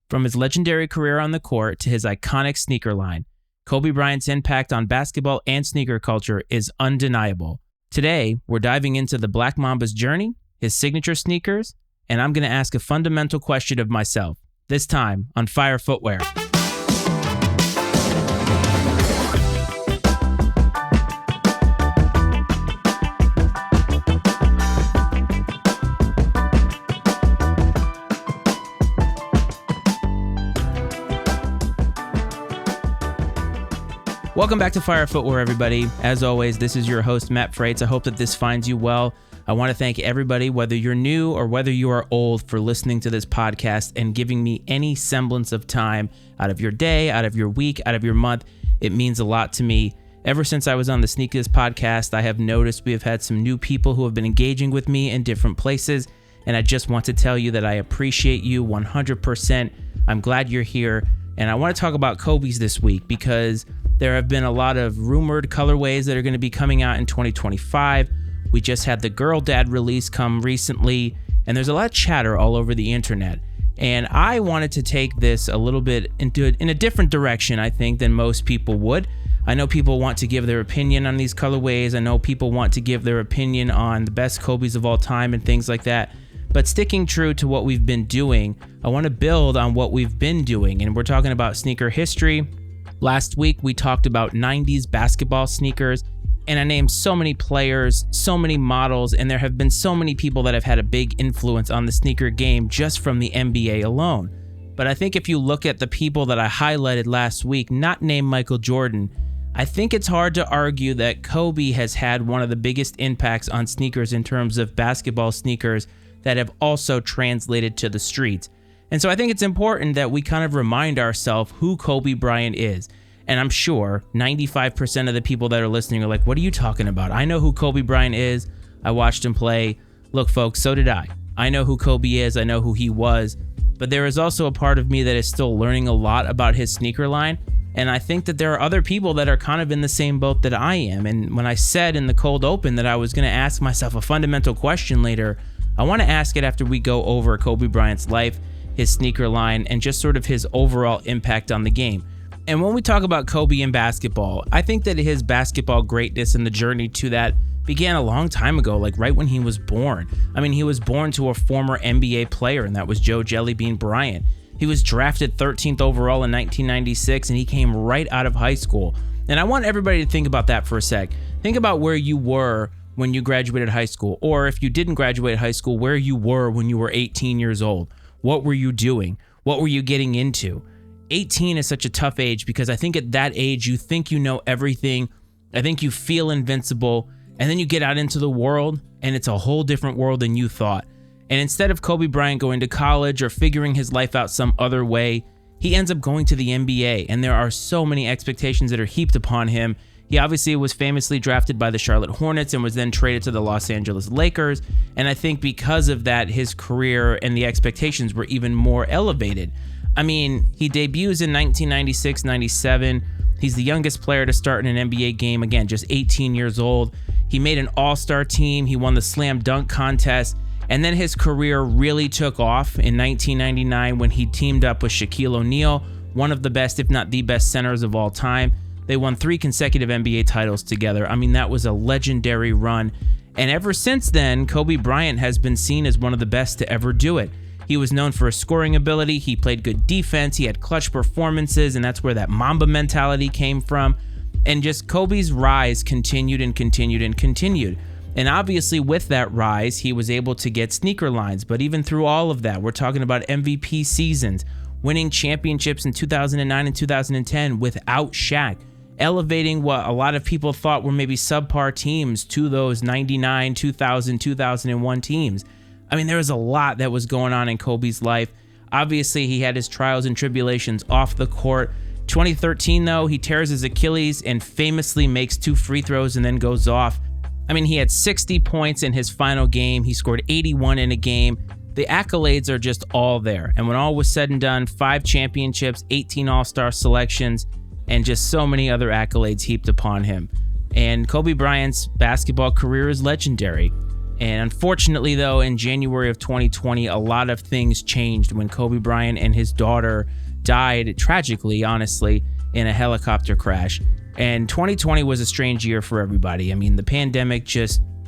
From his legendary career on the court to his iconic sneaker line, Kobe Bryant's impact on basketball and sneaker culture is undeniable. Today, we're diving into the Black Mamba's journey, his signature sneakers, and I'm going to ask a fundamental question of myself, this time on Fire Footwear. Welcome back to Fire Footwear, everybody. As always, this is your host, Matt Frates. I hope that this finds you well. I want to thank everybody, whether you're new or whether you are old, for listening to this podcast and giving me any semblance of time out of your day, out of your week, out of your month. It means a lot to me. Ever since I was on the Sneakers podcast, I have noticed we have had some new people who have been engaging with me in different places, and I just want to tell you that I appreciate you 100%. I'm glad you're here, and I want to talk about Kobes this week because there have been a lot of rumored colorways that are going to be coming out in 2025. We just had the Girl Dad release come recently, and there's a lot of chatter all over the internet. And I wanted to take this a little bit in a different direction, I think, than most people would. I know people want to give their opinion on these colorways. I know people want to give their opinion on the best Kobes of all time and things like that. But sticking true to what we've been doing, I want to build on what we've been doing. And we're talking about sneaker history. Last week, we talked about 90s basketball sneakers, and I named so many players, so many models, and there have been so many people that have had a big influence on the sneaker game just from the NBA alone. But I think if you look at the people that I highlighted last week, not named Michael Jordan, I think it's hard to argue that Kobe has had one of the biggest impacts on sneakers in terms of basketball sneakers that have also translated to the streets. And so I think it's important that we kind of remind ourselves who Kobe Bryant is. And I'm sure 95% of the people that are listening are like, what are you talking about? I know who Kobe Bryant is. I watched him play. Look, folks, so did I. I know who Kobe is. I know who he was. But there is also a part of me that is still learning a lot about his sneaker line. And I think that there are other people that are kind of in the same boat that I am. And when I said in the cold open that I was going to ask myself a fundamental question later, I want to ask it after we go over Kobe Bryant's life, his sneaker line, and just sort of his overall impact on the game. And when we talk about Kobe in basketball, I think that his basketball greatness and the journey to that began a long time ago, like right when he was born. I mean, he was born to a former NBA player, and that was Joe Jellybean Bryant. He was drafted 13th overall in 1996, and he came right out of high school. And I want everybody to think about that for a sec. Think about where you were when you graduated high school, or if you didn't graduate high school, where you were when you were 18 years old. What were you doing? What were you getting into? 18 is such a tough age because I think at that age, you think you know everything. I think you feel invincible. And then you get out into the world and it's a whole different world than you thought. And instead of Kobe Bryant going to college or figuring his life out some other way, he ends up going to the NBA. And there are so many expectations that are heaped upon him. He obviously was famously drafted by the Charlotte Hornets and was then traded to the Los Angeles Lakers. And I think because of that, his career and the expectations were even more elevated. I mean, he debuts in 1996-97. He's the youngest player to start in an NBA game, again, just 18 years old. He made an all-star team. He won the slam dunk contest. And then his career really took off in 1999 when he teamed up with Shaquille O'Neal, one of the best, if not the best centers of all time. They won 3 consecutive NBA titles together. I mean, that was a legendary run. And ever since then, Kobe Bryant has been seen as one of the best to ever do it. He was known for his scoring ability. He played good defense. He had clutch performances, and that's where that Mamba mentality came from. And just Kobe's rise continued and continued and continued. And obviously with that rise, he was able to get sneaker lines. But even through all of that, we're talking about MVP seasons, winning championships in 2009 and 2010 without Shaq, elevating what a lot of people thought were maybe subpar teams to those 99, 2000, 2001 teams. I mean, there was a lot that was going on in Kobe's life. Obviously, he had his trials and tribulations off the court. 2013, though, he tears his Achilles and famously makes 2 free throws and then goes off. I mean, he had 60 points in his final game. He scored 81 in a game. The accolades are just all there. And when all was said and done, 5 championships, 18 All-Star selections, and just so many other accolades heaped upon him. And Kobe Bryant's basketball career is legendary. And unfortunately, though, in January of 2020, a lot of things changed when Kobe Bryant and his daughter died tragically, honestly, in a helicopter crash. And 2020 was a strange year for everybody. I mean, the pandemic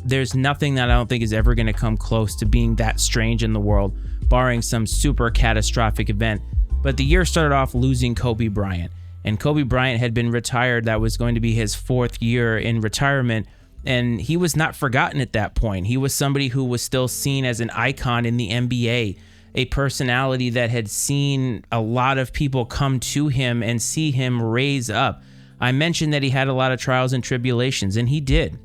there's nothing that I don't think is ever going to come close to being that strange in the world, barring some super catastrophic event. But the year started off losing Kobe Bryant. And Kobe Bryant had been retired. That was going to be his 4th year in retirement. And he was not forgotten at that point. He was somebody who was still seen as an icon in the NBA, a personality that had seen a lot of people come to him and see him raise up. I mentioned that he had a lot of trials and tribulations, and he did.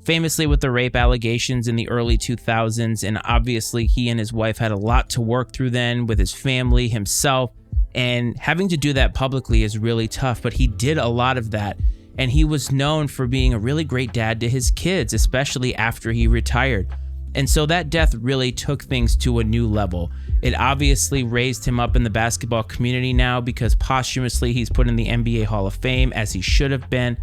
Famously with the rape allegations in the early 2000s, and obviously he and his wife had a lot to work through then with his family, himself, and having to do that publicly is really tough, but he did a lot of that, and he was known for being a really great dad to his kids, especially after he retired. And so that death really took things to a new level. It obviously raised him up in the basketball community now because posthumously he's put in the NBA Hall of Fame, as he should have been.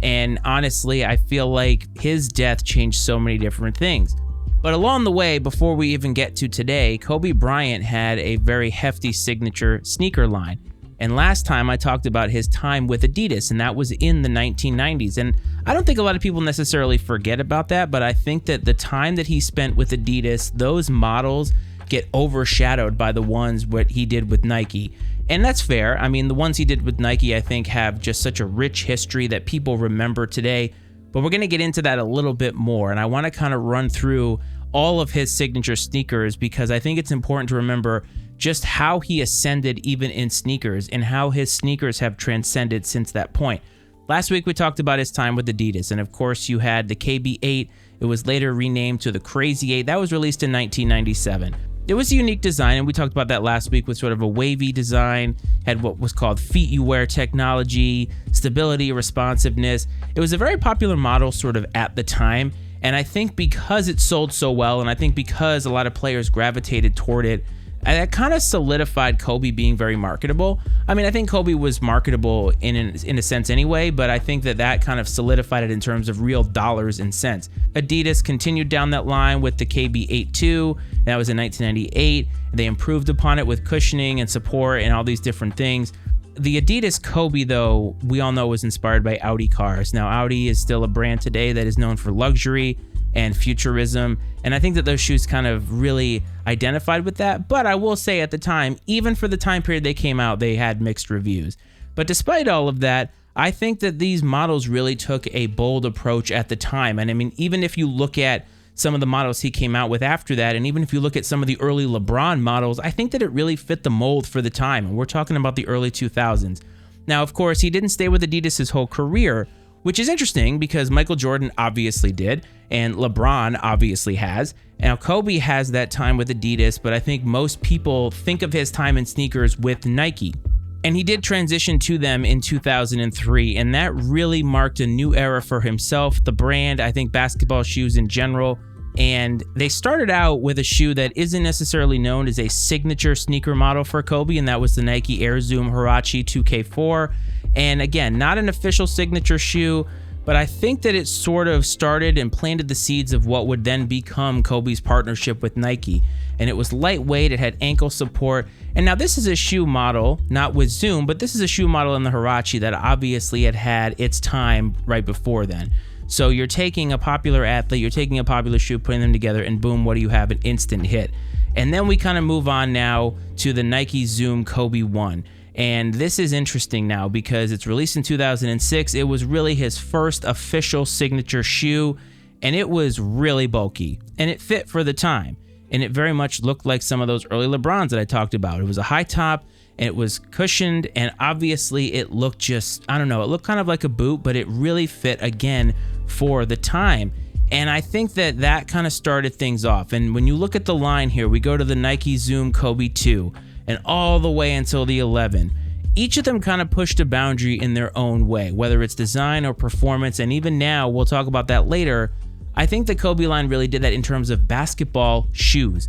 And honestly, I feel like his death changed so many different things. But along the way, before we even get to today, Kobe Bryant had a very hefty signature sneaker line. And last time I talked about his time with Adidas, and that was in the 1990s. And I don't think a lot of people necessarily forget about that, but I think that the time that he spent with Adidas, those models get overshadowed by the ones what he did with Nike. And that's fair. I mean, the ones he did with Nike, I think, have just such a rich history that people remember today. But we're going to get into that a little bit more. And I want to kind of run through all of his signature sneakers because I think it's important to remember just how he ascended even in sneakers and how his sneakers have transcended since that point. Last week, we talked about his time with Adidas. And of course, you had the KB8. It was later renamed to the Crazy 8. That was released in 1997. It was a unique design, and we talked about that last week with sort of a wavy design, had what was called feet you wear technology, stability, responsiveness. It was a very popular model sort of at the time, and I think because it sold so well, and I think because a lot of players gravitated toward it, that kind of solidified Kobe being very marketable. I mean, I think Kobe was marketable in a sense anyway, but I think that kind of solidified it in terms of real dollars and cents. Adidas continued down that line with the KB82. That was in 1998. They improved upon it with cushioning and support and all these different things. The Adidas Kobe, though, we all know was inspired by Audi cars. Now, Audi is still a brand today that is known for luxury and futurism, and I think that those shoes kind of really identified with that. But I will say at the time, even for the time period they came out, they had mixed reviews. But despite all of that, I think that these models really took a bold approach at the time. And I mean, even if you look at some of the models he came out with after that, and even if you look at some of the early LeBron models, I think that it really fit the mold for the time. And we're talking about the early 2000s. Now, of course, he didn't stay with Adidas his whole career, which is interesting because Michael Jordan obviously did, and LeBron obviously has. Now, Kobe has that time with Adidas, but I think most people think of his time in sneakers with Nike. And he did transition to them in 2003, and that really marked a new era for himself, the brand, I think basketball shoes in general. And they started out with a shoe that isn't necessarily known as a signature sneaker model for Kobe, and that was the Nike Air Zoom Huarache 2K4. And again, not an official signature shoe, but I think that it sort of started and planted the seeds of what would then become Kobe's partnership with Nike. And it was lightweight, it had ankle support. And now this is a shoe model, not with Zoom, but this is a shoe model in the Huarache that obviously had its time right before then. So you're taking a popular athlete, you're taking a popular shoe, putting them together, and boom, what do you have? An instant hit. And then we kind of move on now to the Nike Zoom Kobe 1. And this is interesting now because it's released in 2006. It was really his first official signature shoe, and it was really bulky, and it fit for the time. And it very much looked like some of those early LeBrons that I talked about. It was a high top, and it was cushioned, and obviously it looked just, I don't know, it looked kind of like a boot, but it really fit again for the time. And I think that kind of started things off. And when you look at the line here, we go to the Nike Zoom Kobe 2 and all the way until the 11. Each of them kind of pushed a boundary in their own way, whether it's design or performance. And even now, we'll talk about that later, I think the Kobe line really did that in terms of basketball shoes.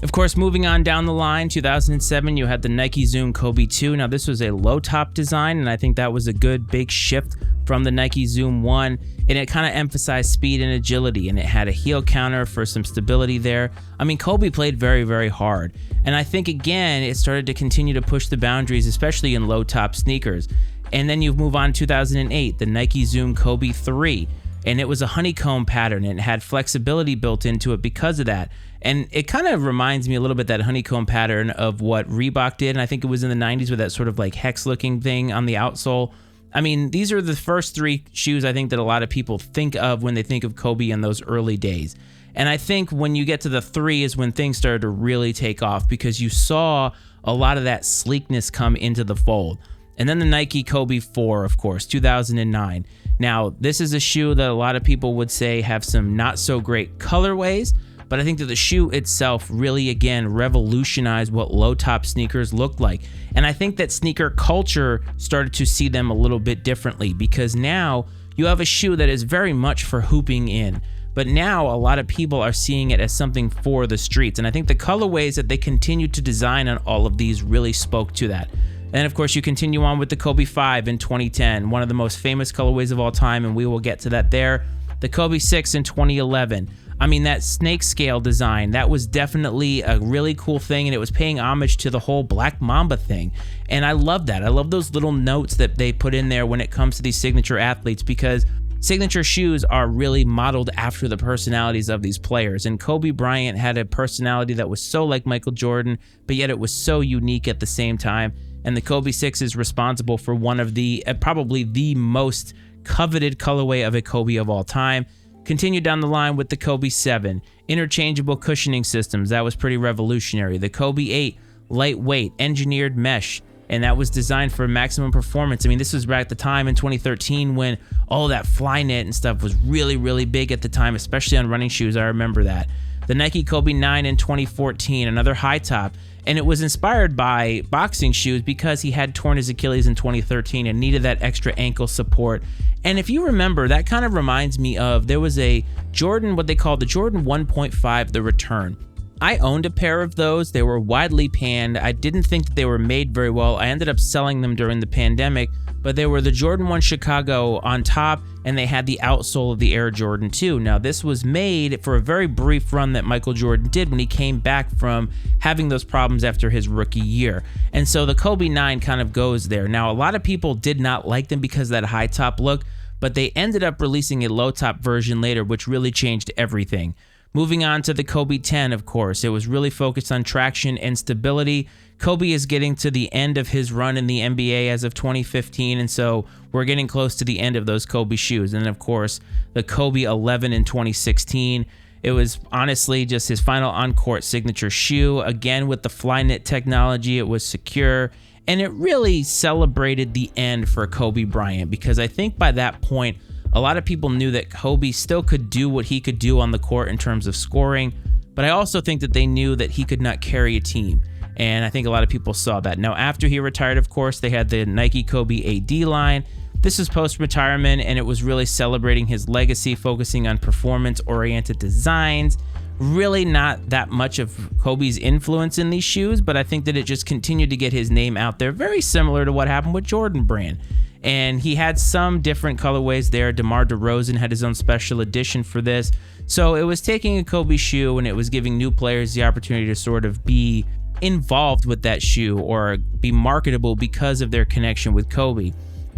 Of course, moving on down the line, 2007, you had the Nike Zoom Kobe 2. Now, this was a low-top design, and I think that was a good big shift from the Nike Zoom 1, and it kind of emphasized speed and agility, and it had a heel counter for some stability there. I mean, Kobe played very, very hard, and I think, again, it started to continue to push the boundaries, especially in low-top sneakers. And then you move on to 2008, the Nike Zoom Kobe 3, and it was a honeycomb pattern, and it had flexibility built into it because of that. And it kind of reminds me a little bit that honeycomb pattern of what Reebok did, and I think it was in the 90s with that sort of like hex-looking thing on the outsole. I mean, these are the first three shoes I think that a lot of people think of when they think of Kobe in those early days. And I think when you get to the 3 is when things started to really take off, because you saw a lot of that sleekness come into the fold. And then the Nike Kobe 4, of course, 2009. Now, this is a shoe that a lot of people would say have some not so great colorways, but I think that the shoe itself really, again, revolutionized what low-top sneakers looked like. And I think that sneaker culture started to see them a little bit differently, because now you have a shoe that is very much for hooping in. But now a lot of people are seeing it as something for the streets. And I think the colorways that they continued to design on all of these really spoke to that. And of course, you continue on with the Kobe 5 in 2010, one of the most famous colorways of all time, and we will get to that there. The Kobe 6 in 2011. I mean, that snake scale design, that was definitely a really cool thing, and it was paying homage to the whole Black Mamba thing. And I love that. I love those little notes that they put in there when it comes to these signature athletes, because signature shoes are really modeled after the personalities of these players. And Kobe Bryant had a personality that was so like Michael Jordan, but yet it was so unique at the same time. And the Kobe 6 is responsible for one of the, probably the most coveted colorway of a Kobe of all time. Continue down the line with the Kobe 7, interchangeable cushioning systems. That was pretty revolutionary. The Kobe 8, lightweight, engineered mesh, and that was designed for maximum performance. I mean, this was right at the time in 2013 when all that Flyknit and stuff was really, really big at the time, especially on running shoes. I remember that. The Nike Kobe 9 in 2014, another high top, and it was inspired by boxing shoes because he had torn his Achilles in 2013 and needed that extra ankle support. And if you remember, that kind of reminds me of, there was a Jordan, what they called the Jordan 1.5, the Return. I owned a pair of those. They were widely panned. I didn't think that they were made very well. I ended up selling them during the pandemic, but they were the Jordan 1 Chicago on top, and they had the outsole of the Air Jordan 2. Now, this was made for a very brief run that Michael Jordan did when he came back from having those problems after his rookie year. And so the Kobe 9 kind of goes there. Now, a lot of people did not like them because of that high top look, but they ended up releasing a low top version later, which really changed everything. Moving on to the Kobe 10, of course, it was really focused on traction and stability. Kobe is getting to the end of his run in the NBA as of 2015, and so we're getting close to the end of those Kobe shoes. And then, of course, the Kobe 11 in 2016. It was honestly just his final on-court signature shoe. Again, with the Flyknit technology, it was secure, and it really celebrated the end for Kobe Bryant, because I think by that point, a lot of people knew that Kobe still could do what he could do on the court in terms of scoring, but I also think that they knew that he could not carry a team, and I think a lot of people saw that. Now, after he retired, of course, they had the Nike Kobe AD line. This was post-retirement, and it was really celebrating his legacy, focusing on performance-oriented designs. Really not that much of Kobe's influence in these shoes, but I think that it just continued to get his name out there, very similar to what happened with Jordan Brand. And he had some different colorways there. DeMar DeRozan had his own special edition for this. So it was taking a Kobe shoe and it was giving new players the opportunity to sort of be involved with that shoe or be marketable because of their connection with Kobe.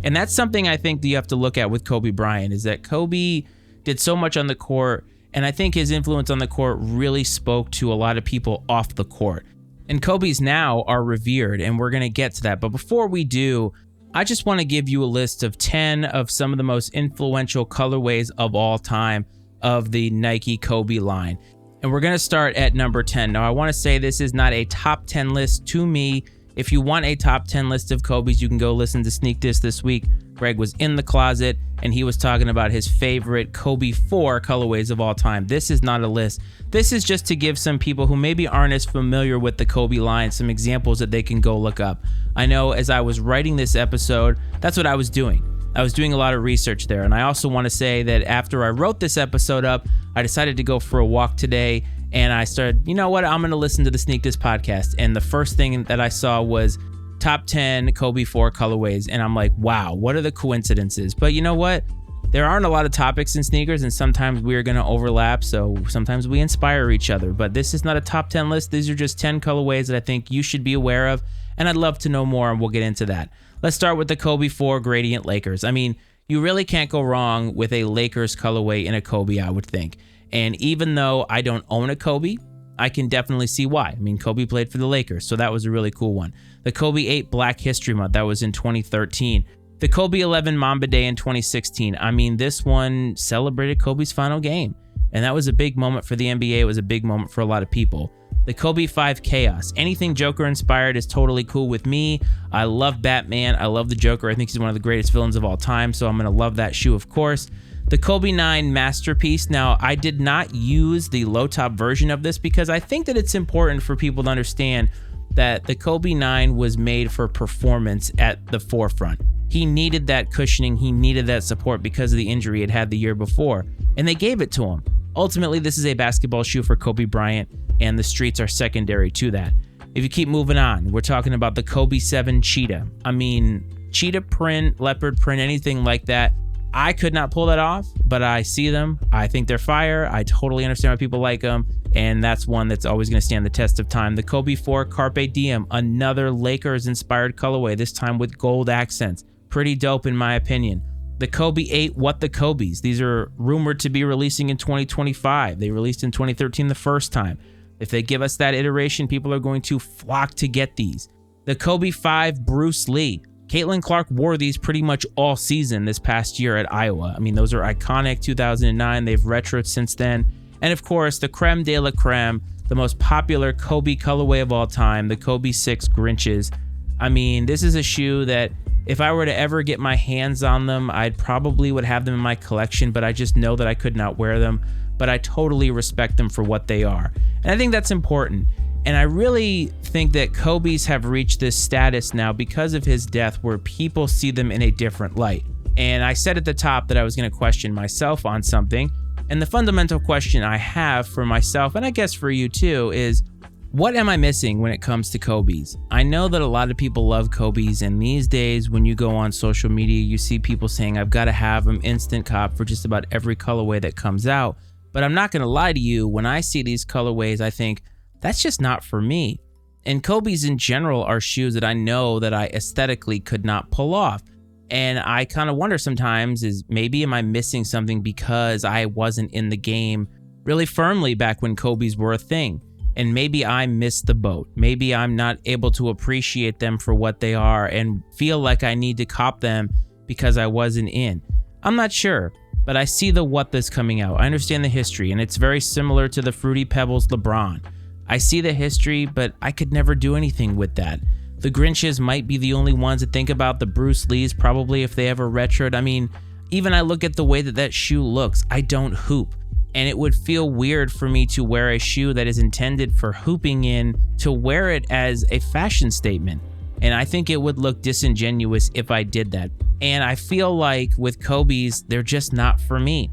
And that's something I think that you have to look at with Kobe Bryant, is that Kobe did so much on the court, and I think his influence on the court really spoke to a lot of people off the court. And Kobe's now are revered, and we're going to get to that. But before we do, I just want to give you a list of 10 of some of the most influential colorways of all time of the Nike Kobe line. And we're going to start at number 10. Now, I want to say this is not a top 10 list to me. If you want a top 10 list of Kobe's, you can go listen to Sneak this week. Greg was in the closet, and he was talking about his favorite Kobe 4 colorways of all time. This is not a list. This is just to give some people who maybe aren't as familiar with the Kobe line some examples that they can go look up. I know as I was writing this episode, that's what I was doing. I was doing a lot of research there, and I also want to say that after I wrote this episode up, I decided to go for a walk today, And I started, you know what, I'm going to listen to the Sneak This podcast. And the first thing that I saw was top 10 Kobe 4 colorways. And I'm like, wow, what are the coincidences? But you know what? There aren't a lot of topics in sneakers, and sometimes we are going to overlap, so sometimes we inspire each other. But this is not a top 10 list. These are just 10 colorways that I think you should be aware of, and I'd love to know more, and we'll get into that. Let's start with the Kobe 4 Gradient Lakers. I mean, you really can't go wrong with a Lakers colorway in a Kobe, I would think. And even though I don't own a Kobe, I can definitely see why. I mean, Kobe played for the Lakers, so that was a really cool one. The Kobe 8 Black History Month, that was in 2013. The Kobe 11 Mamba Day in 2016. I mean, this one celebrated Kobe's final game, and that was a big moment for the NBA. It was a big moment for a lot of people. The Kobe 5 Chaos. Anything Joker inspired is totally cool with me. I love Batman. I love the Joker. I think he's one of the greatest villains of all time, so I'm going to love that shoe, of course. The Kobe 9 Masterpiece. Now, I did not use the low-top version of this because I think that it's important for people to understand that the Kobe 9 was made for performance at the forefront. He needed that cushioning, he needed that support because of the injury he'd had the year before, and they gave it to him. Ultimately, this is a basketball shoe for Kobe Bryant, and the streets are secondary to that. If you keep moving on, we're talking about the Kobe 7 Cheetah. I mean, cheetah print, leopard print, anything like that. I could not pull that off, but I see them. I think they're fire. I totally understand why people like them, and that's one that's always going to stand the test of time. The Kobe 4 Carpe Diem, another Lakers-inspired colorway, this time with gold accents. Pretty dope in my opinion. The Kobe 8 What the Kobes. These are rumored to be releasing in 2025. They released in 2013 the first time. If they give us that iteration, people are going to flock to get these. The Kobe 5 Bruce Lee. Caitlin Clark wore these pretty much all season this past year at Iowa. I mean, those are iconic. 2009. They've retroed since then. And of course, the creme de la creme, the most popular Kobe colorway of all time, the Kobe 6 Grinches. I mean, this is a shoe that if I were to ever get my hands on them, I probably would have them in my collection, but I just know that I could not wear them. But I totally respect them for what they are. And I think that's important. And I really think that Kobe's have reached this status now because of his death where people see them in a different light. And I said at the top that I was going to question myself on something. And the fundamental question I have for myself, and I guess for you too, is what am I missing when it comes to Kobe's? I know that a lot of people love Kobe's, and these days when you go on social media, you see people saying, I've got to have them instant cop for just about every colorway that comes out. But I'm not going to lie to you, when I see these colorways, I think, that's just not for me. And Kobe's in general are shoes that I know that I aesthetically could not pull off. And I kind of wonder sometimes is maybe am I missing something because I wasn't in the game really firmly back when Kobe's were a thing. And maybe I missed the boat. Maybe I'm not able to appreciate them for what they are and feel like I need to cop them because I wasn't in. I'm not sure, but I see the what that's coming out. I understand the history, and it's very similar to the Fruity Pebbles LeBron. I see the history, but I could never do anything with that. The Grinches might be the only ones to think about. The Bruce Lees probably if they ever retroed. I mean, even I look at the way that that shoe looks. I don't hoop. And it would feel weird for me to wear a shoe that is intended for hooping in to wear it as a fashion statement. And I think it would look disingenuous if I did that. And I feel like with Kobe's, they're just not for me.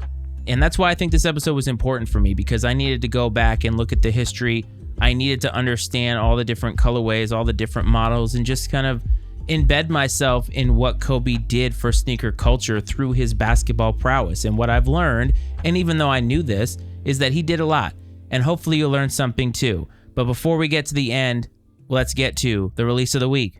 And that's why I think this episode was important for me, because I needed to go back and look at the history. I needed to understand all the different colorways, all the different models, and just kind of embed myself in what Kobe did for sneaker culture through his basketball prowess. And what I've learned, and even though I knew this, is that he did a lot. And hopefully you'll learn something too. But before we get to the end, let's get to the release of the week.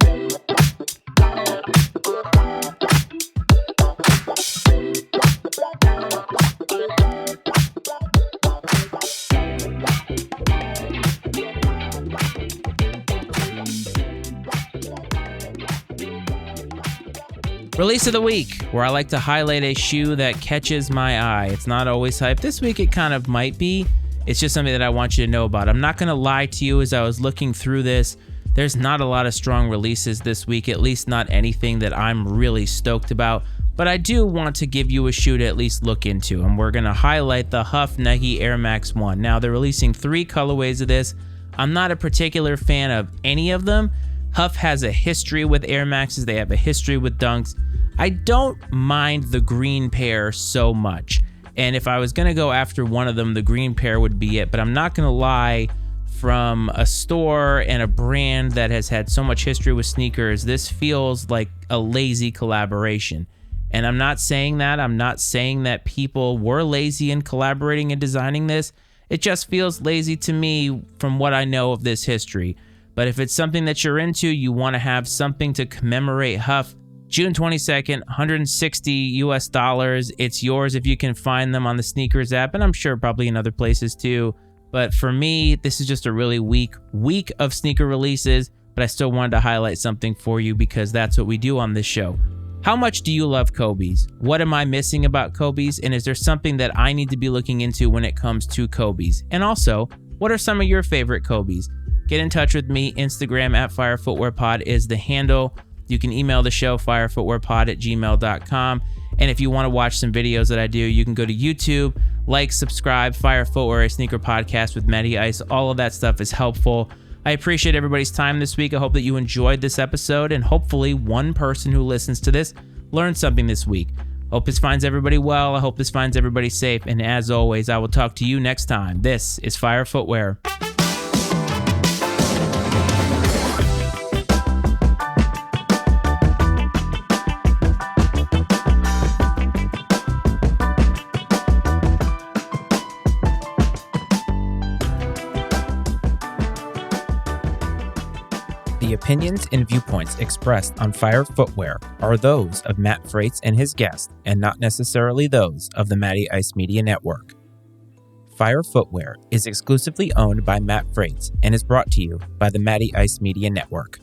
Release of the week, where I like to highlight a shoe that catches my eye. It's not always hype. This week it kind of might be. It's just something that I want you to know about. I'm not going to lie to you. As I was looking through this, there's not a lot of strong releases this week, at least not anything that I'm really stoked about. But I do want to give you a shoe to at least look into, and we're going to highlight the Huff Nike Air Max 1. Now, they're releasing 3 colorways of this. I'm not a particular fan of any of them. Huff has a history with Air Maxes. They have a history with Dunks. I don't mind the green pair so much. And if I was going to go after one of them, the green pair would be it. But I'm not going to lie, from a store and a brand that has had so much history with sneakers, this feels like a lazy collaboration. And I'm not saying that. I'm not saying that people were lazy in collaborating and designing this. It just feels lazy to me from what I know of this history. But if it's something that you're into, you want to have something to commemorate Huff, June 22nd, $160 US. It's yours if you can find them on the sneakers app, and I'm sure probably in other places too. But for me, this is just a really weak week of sneaker releases, but I still wanted to highlight something for you because that's what we do on this show. How much do you love Kobes? What am I missing about Kobes? And is there something that I need to be looking into when it comes to Kobes? And also, what are some of your favorite Kobes? Get in touch with me. Instagram at FireFootwearPod is the handle. You can email the show, firefootwearpod@gmail.com. And if you want to watch some videos that I do, you can go to YouTube, like, subscribe, Fire Footwear, a sneaker podcast with Matty Ice. All of that stuff is helpful. I appreciate everybody's time this week. I hope that you enjoyed this episode, and hopefully one person who listens to this learned something this week. Hope this finds everybody well. I hope this finds everybody safe. And as always, I will talk to you next time. This is Fire Footwear. The opinions and viewpoints expressed on Fire Footwear are those of Matt Frates and his guests, and not necessarily those of the Matty Ice Media Network. Fire Footwear is exclusively owned by Matt Frates and is brought to you by the Matty Ice Media Network.